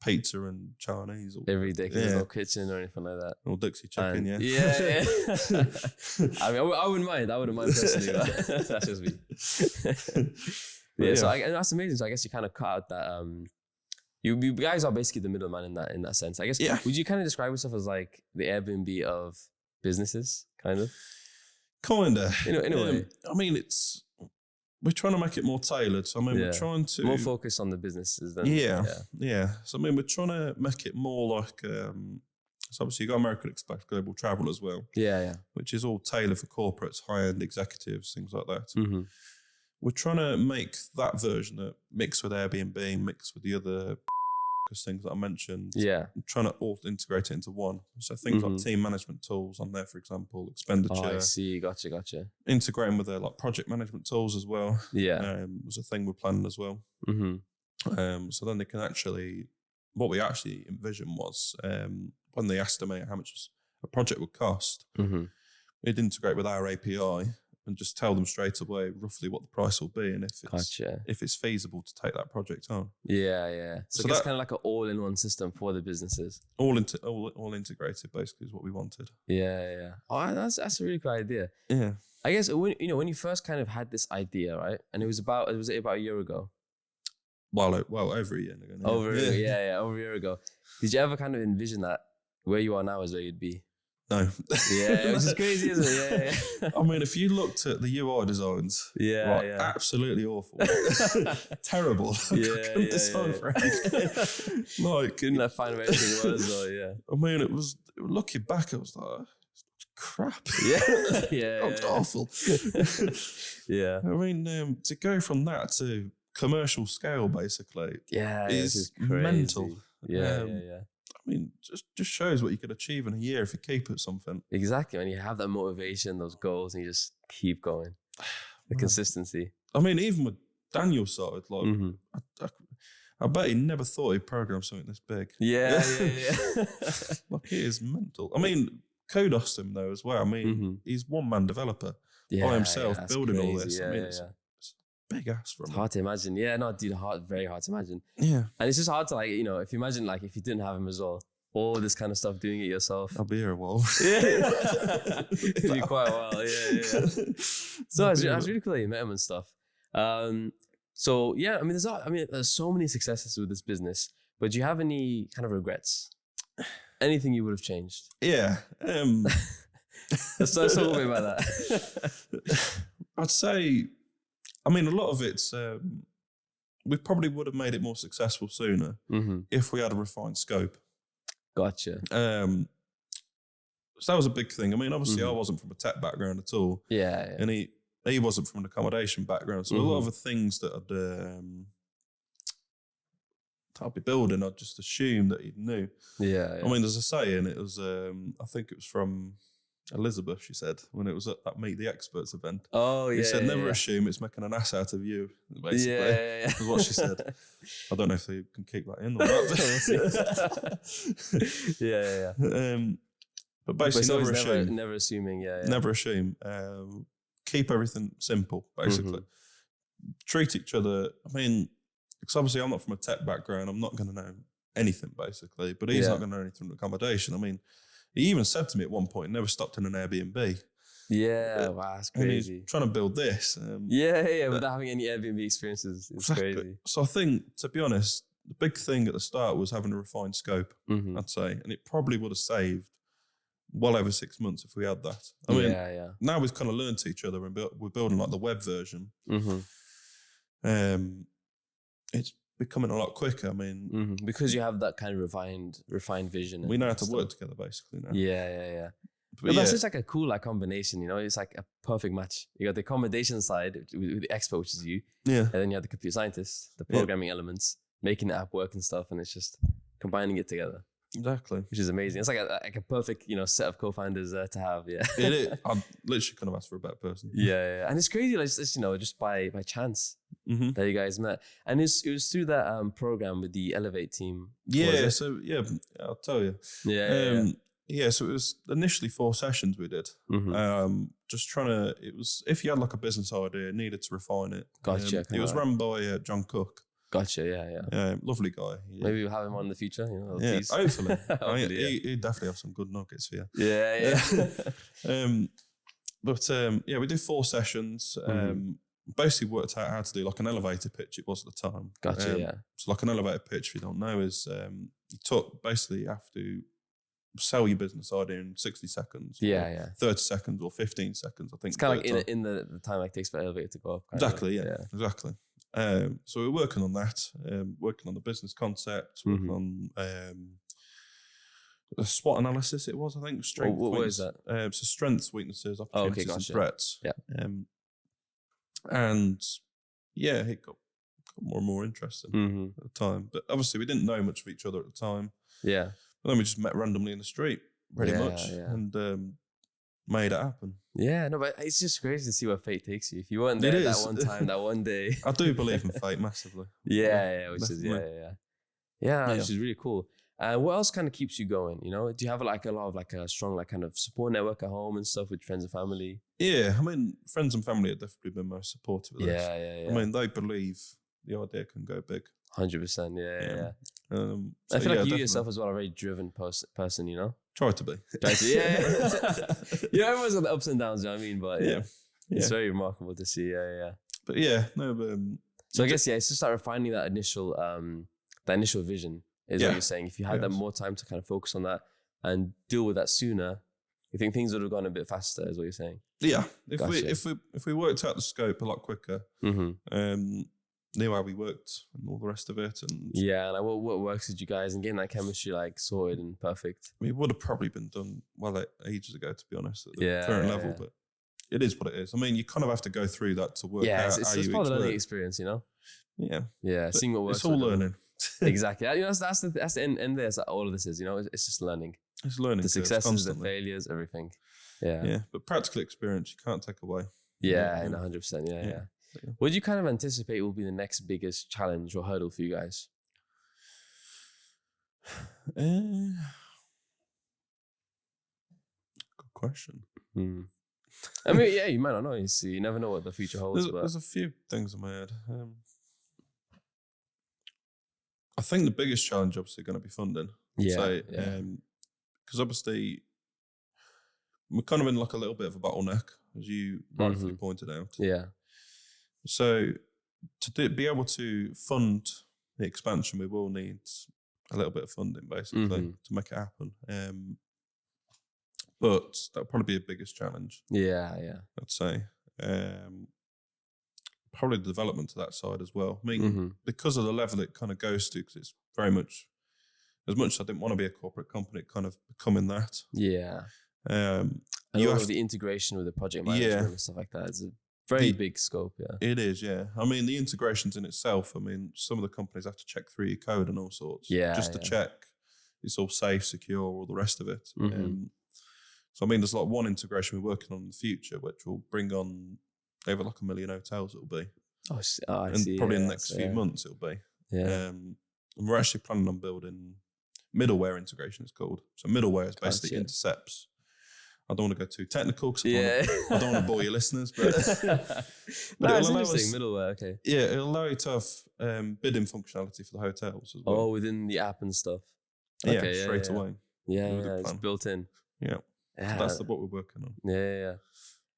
pizza and Chinese. Every day, because there's no kitchen or anything like that. Or Dixie chicken, I mean, I wouldn't mind. Personally, but that's just me. So that's amazing. So I guess you kind of cut out that. You guys are basically the middleman in that sense. I guess. Would you kind of describe yourself as like the Airbnb of businesses, kind of? Kinda. In a way. I mean, we're trying to make it more tailored. So I mean, we're trying to more focus on the businesses then. So I mean, we're trying to make it more like so obviously you got American Express Global Travel as well. Which is all tailored for corporates, high-end executives, things like that. We're trying to make that version that mix with Airbnb, mix with the other things that I mentioned. Trying to all integrate it into one. So things like team management tools on there, for example, expenditure. Oh, I see. Gotcha. Integrating with like project management tools as well. Was a thing we're planning as well. So then they can actually, what we actually envisioned was when they estimate how much a project would cost, we'd integrate with our API and just tell them straight away roughly what the price will be and if it's feasible to take that project on. So it's kind of like an all-in-one system for the businesses. All integrated basically is what we wanted. Oh, that's a really cool idea. I guess when you first kind of had this idea, right? And was it about a year ago? Well, over a year ago. Over a year ago. Did you ever kind of envision that where you are now is where you'd be? No. Which is crazy, isn't it? I mean, if you looked at the UI designs, absolutely awful. Terrible. Couldn't design for anything. Couldn't find where anything was, I mean, it was, looking back, I was like, crap. It's awful. I mean, to go from that to commercial scale, basically, is mental. I mean, just shows what you could achieve in a year if you keep at something. Exactly, and you have that motivation, those goals, and you just keep going. The consistency. I mean, even with Daniel's side, like, I bet he never thought he'd program something this big. Like, it is mental. I mean, kudos to him though as well. I mean, he's one-man developer by himself building all this. I mean, it's big ass for him. It's hard to imagine. Very hard to imagine. And it's just hard to if you imagine if you didn't have him as well, all this kind of stuff, doing it yourself. I'll be here a while. It'll be quite a while. So it's really cool that you met him and stuff. So yeah, I mean, there's so many successes with this business, but do you have any kind of regrets? Anything you would have changed? Let's talk a bit about that. I'd say, I mean, a lot of it's, we probably would have made it more successful sooner if we had a refined scope. Gotcha. So that was a big thing. I mean, obviously I wasn't from a tech background at all. And he wasn't from an accommodation background. So a lot of the things that I'd be building, I'd just assume that he knew. I mean, there's a saying, it was, I think it was from Elizabeth, she said, when it was at that Meet the Experts event. He said, never assume it's making an ass out of you, basically. Was what she said. I don't know if they can keep that in or not. But basically, never assuming. Never assuming, Never assume. keep everything simple, basically. Treat each other. I mean, because obviously I'm not from a tech background. I'm not going to know anything, basically. But he's not going to know anything from accommodation. I mean, he even said to me at one point, never stopped in an Airbnb. Yeah, wow, that's crazy. And he's trying to build this. Without having any Airbnb experiences. It's crazy. So I think, to be honest, the big thing at the start was having a refined scope, I'd say. And it probably would have saved well over 6 months if we had that. I mean, now we've kind of learned to each other and we're building like the web version. It's becoming a lot quicker. I mean, because you have that kind of refined vision. We know how to work together basically now. Yeah. But that's just like a cool like combination, you know. It's like a perfect match. You got the accommodation side with the expert, which is you, and then you have the computer scientist, the programming elements, making the app work and stuff, and it's just combining it together. Exactly, which is amazing. It's like a perfect, you know, set of co-founders to have. Yeah, it is. I literally couldn't have asked for a better person. Yeah, and it's crazy, like just, you know, just by chance that you guys met, and it was through that program with the Elevate team. Yeah, so I'll tell you. Yeah, so it was initially 4 sessions we did. Just trying to, it was, if you had like a business idea, needed to refine it. Gotcha. It was run by John Cook. Gotcha, yeah. Lovely guy. Maybe we'll have him on in the future, you know. Yeah, hopefully. He'd definitely have some good nuggets for you. Yeah. We did 4 sessions. Basically worked out how to do like an elevator pitch, it was at the time. Gotcha, So like an elevator pitch, if you don't know, is you have to sell your business idea in 60 seconds. 30 seconds or 15 seconds, I think. It's kind of like in the time it takes for the elevator to go up. Exactly. So we're working on that, working on the business concept, working on a SWOT analysis, it was, I think. What is that? So strengths, weaknesses, opportunities, and threats. It got more and more interesting at the time. But obviously we didn't know much of each other at the time. Yeah. But then we just met randomly in the street, pretty much, and made it happen. Yeah, no, but it's just crazy to see where fate takes you. If you weren't there that one time, that one day. I do believe in fate massively. Which is really cool. What else kind of keeps you going? You know, do you have like a lot of like a strong like kind of support network at home and stuff with friends and family? Yeah, I mean, friends and family have definitely been most supportive of this. Yeah. I mean, they believe the idea can go big. 100%. Yeah. I feel like you definitely. yourself as well are a very driven person, you know? Try to be. Everyone's got the ups and downs, you know what I mean? But it's very remarkable to see. But so I guess it's just like refining that initial vision is what you're saying. If you had that more time to kind of focus on that and deal with that sooner, you think things would have gone a bit faster, is what you're saying? Yeah. If we worked out the scope a lot quicker, knew how we worked and all the rest of it, and like what works with you guys and getting that chemistry like sorted and perfect. I mean, it would have probably been done ages ago, to be honest, at the current level. But it is what it is. I mean, you kind of have to go through that to work out it's how you part of the learning experience, you know. But seeing what works. It's all learning. Exactly. You know, that's the end. There's all of this is. You know, it's just learning. It's learning. The successes, the failures, everything. Yeah. But practical experience you can't take away. 100%. Yeah. What do you kind of anticipate will be the next biggest challenge or hurdle for you guys? Good question. I mean, you might not know. You never know what the future holds. There's a few things in my head. I think the biggest challenge obviously going to be funding. Because obviously we're kind of in like a little bit of a bottleneck, as you rightfully pointed out. Yeah. So to be able to fund the expansion, we will need a little bit of funding, basically, to make it happen. But that'll probably be the biggest challenge. Yeah. I'd say. Probably the development to that side as well. I mean, because of the level it kind of goes to, because it's very much, as much as I didn't want to be a corporate company, it kind of becoming that. Yeah. And you have the integration with the project management and stuff like that. It's a very big scope, It is, I mean, the integrations in itself, I mean, some of the companies have to check through your code and all sorts. Just to check it's all safe, secure, all the rest of it. So, I mean, there's like one integration we're working on in the future, which will bring on over like 1 million hotels it'll be. I see. Probably in the next few months it'll be. And we're actually planning on building middleware integration, it's called. So middleware is basically intercepts I don't want to go too technical because Yeah. I don't want to bore your listeners. But, No, it's it'll allow interesting. Middleware, okay. Yeah, it'll allow you to have bidding functionality for the hotels as well. Oh, within the app and stuff. Yeah, Okay, straight away. Yeah, With the it's plan. built in. Yeah. Yeah. So that's what we're working on. Yeah.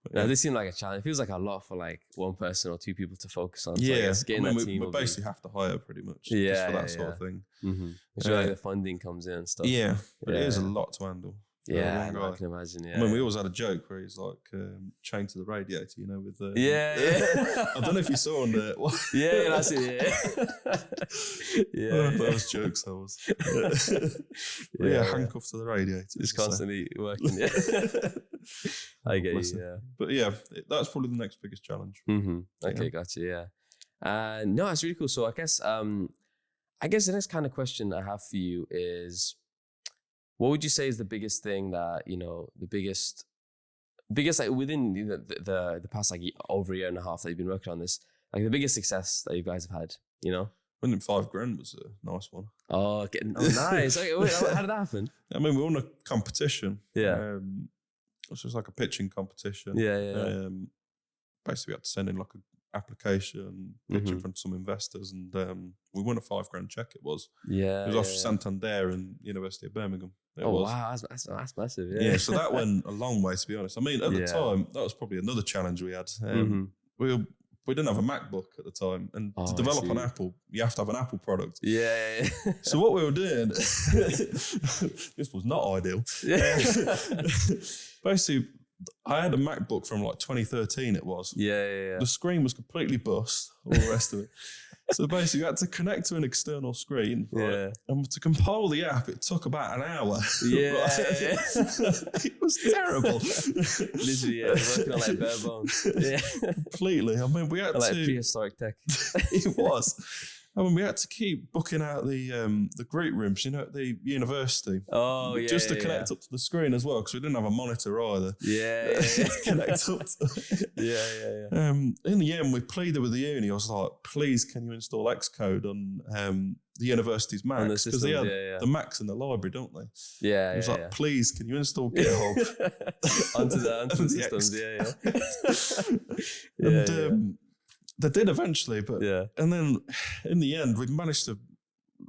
But No, this seemed like a challenge. It feels like a lot for like one person or two people to focus on. So I Yeah, guess getting that team we will basically have to hire pretty much Yeah, just for that yeah, sort of thing. Which is where like, the funding comes in and stuff. Yeah, but it is a Yeah. lot to handle. for Yeah, one no, guy. I can imagine. Yeah. I mean, we always had a joke where he's like chained to the radiator, with the. Yeah. I don't know if you saw on the. Yeah, that's it. Yeah. Those jokes, I was. Handcuffed to the radiator. Just constantly working. Yeah. I get you. Yeah. But yeah, that's probably the next biggest challenge. Okay, gotcha. Yeah. No, it's really cool. So I guess the next kind of question I have for you is, what would you say is the biggest thing that, the biggest like within the past like over a year and a half that you've been working on this, like the biggest success that you guys have had, Winning $5,000 was a nice one. Oh, nice. Okay, wait, how did that happen? I mean, we won a competition. Yeah. Which was like a pitching competition. Yeah. Basically, we had to send in like an application, pitch in front of some investors, and we won a $5,000 check. It was. Yeah. It was off Santander and University of Birmingham. Wow, that's massive. Yeah. So that went a long way, to be honest. I mean, at the time, that was probably another challenge we had. We didn't have a MacBook at the time, and to develop on Apple, you have to have an Apple product. Yeah. So what we were doing, this was not ideal. Yeah. Basically, I had a MacBook from like 2013. It was. Yeah. The screen was completely bust. All the rest of it. So basically, you had to connect to an external screen. Right? Yeah. And to compile the app, it took about an hour. Yeah. It was terrible. Literally, working on like bare bones. Yeah. Completely. I mean, we had like to. prehistoric tech. It was. I mean, we had to keep booking out the group rooms, at the university. Oh, yeah. Just to connect up to the screen as well, because we didn't have a monitor either. Yeah. To connect up to. Yeah. In the end, we pleaded with the uni. I was like, please, can you install Xcode on the university's Macs? Because they had the Macs in the library, don't they? Yeah. It was like, please, can you install GitHub? onto the systems, And they did eventually, but and then in the end, we managed to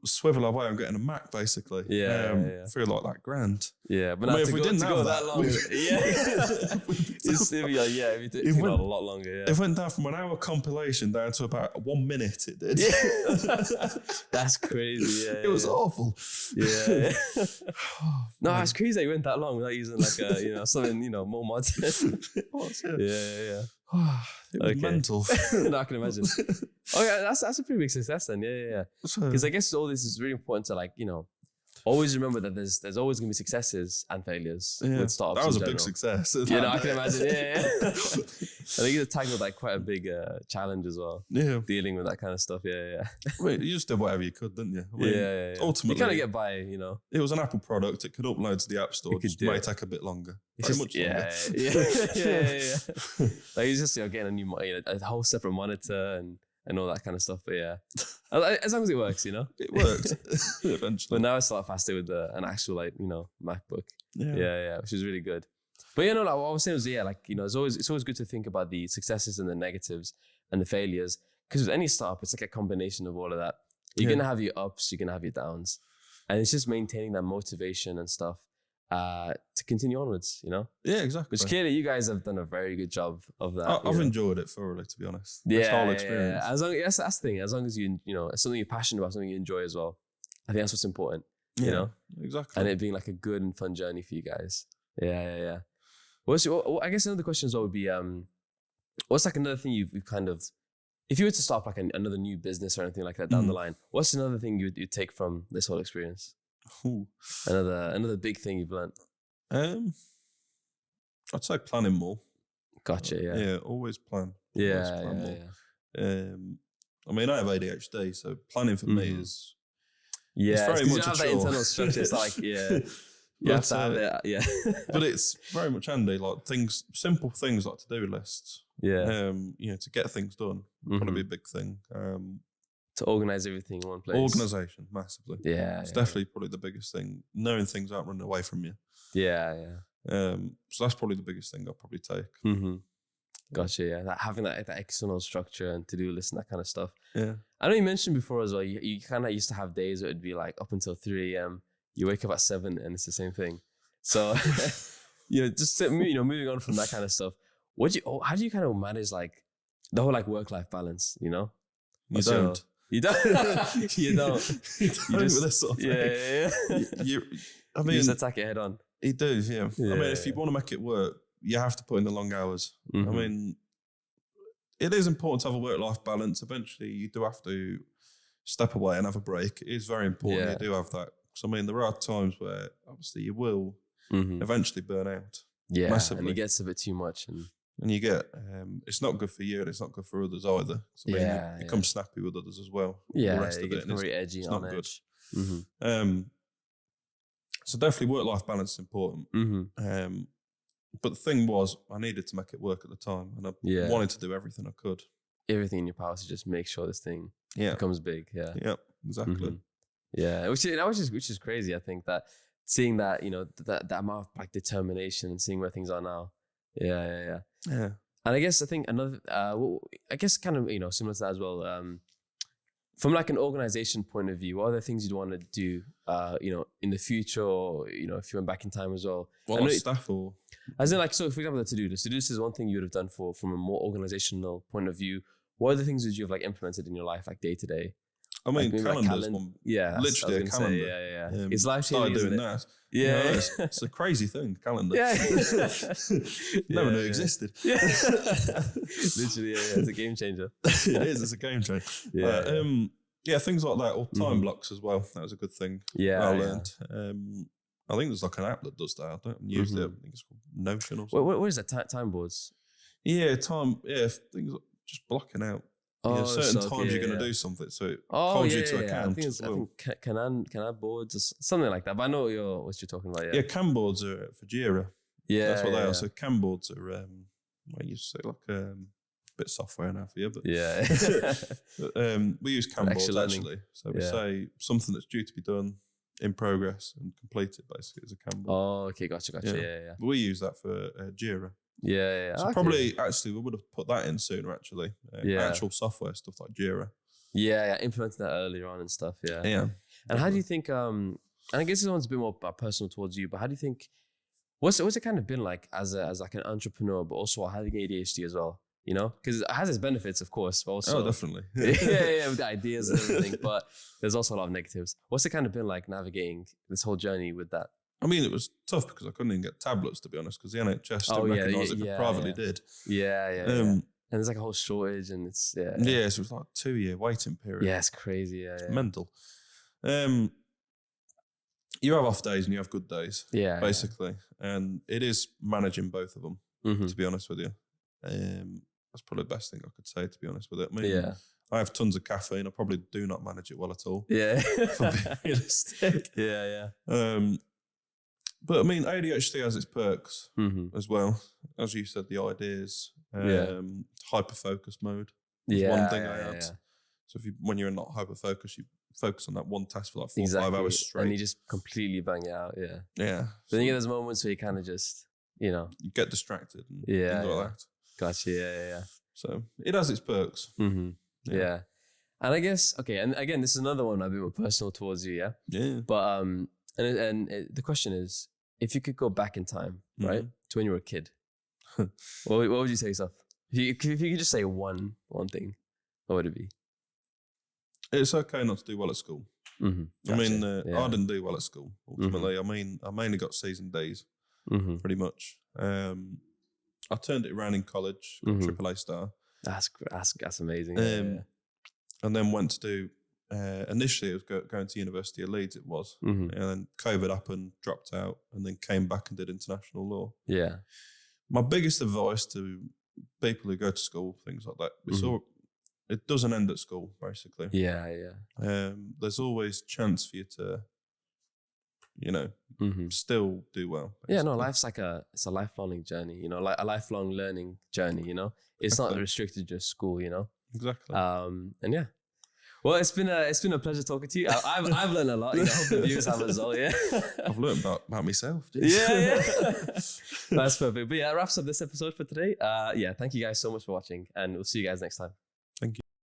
swivel our way on getting a Mac, basically. For like that grand. Yeah, but if we didn't have that long, it took a lot longer. Yeah, it went down from an hour compilation down to about 1 minute. It did. That's crazy. Yeah, it was awful. Yeah. No, it's crazy that you went that long without using like a something more modern. It was. Yeah. It was mental. No, I can imagine. Okay, that's a pretty big success then. Yeah. Because I guess all this is really important to always remember that there's always going to be successes and failures with startups. That was a big success. I can imagine. Yeah. I think it's tackled quite a big challenge as well. Yeah, dealing with that kind of stuff. Yeah. Wait, you just did whatever you could, didn't you? I mean, ultimately, you kind of get by. It was an Apple product. It could upload to the App Store. It might take a bit longer. Very much longer. Yeah. Like it's just getting a new, a whole separate monitor and all that kind of stuff. But as long as it works, It worked eventually. But now it's a lot faster with an actual MacBook. Yeah, which is really good. But what I was saying was it's always good to think about the successes and the negatives and the failures, because with any startup, it's like a combination of all of that. You're gonna have your ups, you're gonna have your downs, and it's just maintaining that motivation and stuff to continue onwards. Yeah, exactly. Which clearly you guys have done a very good job of that. I've enjoyed it thoroughly, to be honest. Yeah, this whole experience. As long that's the thing. As long as you it's something you're passionate about, something you enjoy as well. I think that's what's important. Exactly. And it being like a good and fun journey for you guys. Yeah. I guess another question would be, what's like another thing you've kind of, if you were to start like another new business or anything like that down the line, what's another thing you'd take from this whole experience? Ooh. Another big thing you've learned. I'd say planning more. Gotcha. Yeah, always plan. Yeah. I mean, I have ADHD, so planning for me is it's very much you have that internal structure. It's like you have to have it. Yeah, but it's very much handy. Like simple things like to-do lists. Yeah. To get things done would probably be a big thing. To organize everything in one place. Organization, massively. Yeah. It's definitely probably the biggest thing. Knowing things aren't running away from you. Yeah. So that's probably the biggest thing I'll probably take. Gotcha. Yeah, having that external structure and to-do list and that kind of stuff. Yeah. I know you mentioned before as well. You kind of used to have days where it'd be like up until 3 a.m. You wake up at 7 and it's the same thing. So, just moving on from that kind of stuff. How do you kind of manage like the whole like work-life balance? You don't. You don't. You don't. You just with this sort of thing. I mean, you just attack it head on. You do, yeah. I mean, if you want to make it work, you have to put in the long hours. I mean, it is important to have a work-life balance. Eventually, you do have to step away and have a break. It is very important you do have that. So, I mean, there are times where obviously you will eventually burn out. Yeah, massively. And it gets a bit too much. And you get, it's not good for you and it's not good for others either. So, I mean, you become snappy with others as well. Yeah, the rest you of get very edgy it's on not edge. good. So definitely work-life balance is important. But the thing was, I needed to make it work at the time, and I wanted to do everything I could. Everything in your power to just make sure this thing becomes big. Yeah. Yep. Exactly. Yeah. Which is crazy. I think that seeing that that amount of like determination and seeing where things are now. Yeah. And I think another, I guess kind of similar to that as well. From like an organization point of view, what are the things you'd want to do, in the future, or if you went back in time as well? What staff or? As in, like, so for example, the to-do list. To-do list is one thing you would have done from a more organizational point of view. What other things would you have like implemented in your life, like day to day? I mean, calendars. Literally a calendar. Yeah. It's life changing. Started doing that. Yeah, it's a crazy thing. Calendar. Yeah, never knew it existed. Yeah. Literally, it's a game changer. It is. It's a game changer. Things like that, or time blocks as well. That was a good thing. I learned. I think there's like an app that does that. I don't use it. I think it's called Notion or something. What is that? Time boards? Yeah, time. Yeah, things like just blocking out. Certain times you're going to do something, so it holds you to account. I think Can boards or something like that. But I know what you're talking about. Yeah, Can boards are for Jira. Yeah, that's what they are. So Can boards are I used to say like a bit of software now for you, but we use Can boards actually. So we say something that's due to be done, in progress, and completed basically as a Can board. Oh, okay, gotcha. Yeah. But we use that for Jira. Yeah. So probably actually we would have put that in sooner actually. Actual software stuff like Jira. Yeah, implementing that earlier on and stuff. Yeah. And how do you think? And I guess this one's a bit more personal towards you, but how do you think? What's it kind of been like as like an entrepreneur, but also having ADHD as well? Because it has its benefits, of course, but also definitely. with the ideas and everything, but there's also a lot of negatives. What's it kind of been like navigating this whole journey with that? I mean, it was tough because I couldn't even get tablets, to be honest, because the NHS didn't recognise it, but privately did. Yeah. And there's like a whole shortage, and it's so it was like a 2-year waiting period. Yeah, it's crazy. It's mental. You have off days and you have good days. Yeah, basically, and it is managing both of them. To be honest with you, that's probably the best thing I could say. To be honest with it, I mean, I have tons of caffeine. I probably do not manage it well at all. Yeah, if I'm being realistic. Yeah. But I mean, ADHD has its perks as well. As you said, the ideas, hyper-focus mode is one thing I had. So when you're not hyper-focused, you focus on that one task for like 4 or 5 hours straight. And you just completely bang it out, Yeah. But then you get those moments where you kind of just, You get distracted and things like that. Gotcha, yeah. So it has its perks. Yeah. And I guess, okay, and again, this is another one a bit more personal towards you, yeah? Yeah. But, the question is, if you could go back in time, right, to when you were a kid, what would you say yourself? If you could just say one thing, what would it be? It's okay not to do well at school. Gotcha. I mean, I didn't do well at school, ultimately. I mean, I mainly got C's and D's, pretty much. I turned it around in college, got AAA star. That's amazing. And then went to do, initially it was going to University of Leeds, it was. And then COVID happened, dropped out, and then came back and did international law. Yeah. My biggest advice to people who go to school, things like that, it doesn't end at school, basically. Yeah. There's always chance for you to, still do well. Basically. Yeah, no, life's it's a lifelong journey, like a lifelong learning journey, It's not restricted to just school, Exactly. And yeah. Well, it's been a pleasure talking to you. I've learned a lot. You know, I hope the viewers have as well. Yeah. I've learned about myself. Yeah. That's perfect. But yeah, that wraps up this episode for today. Yeah, thank you guys so much for watching, and we'll see you guys next time. Thank you.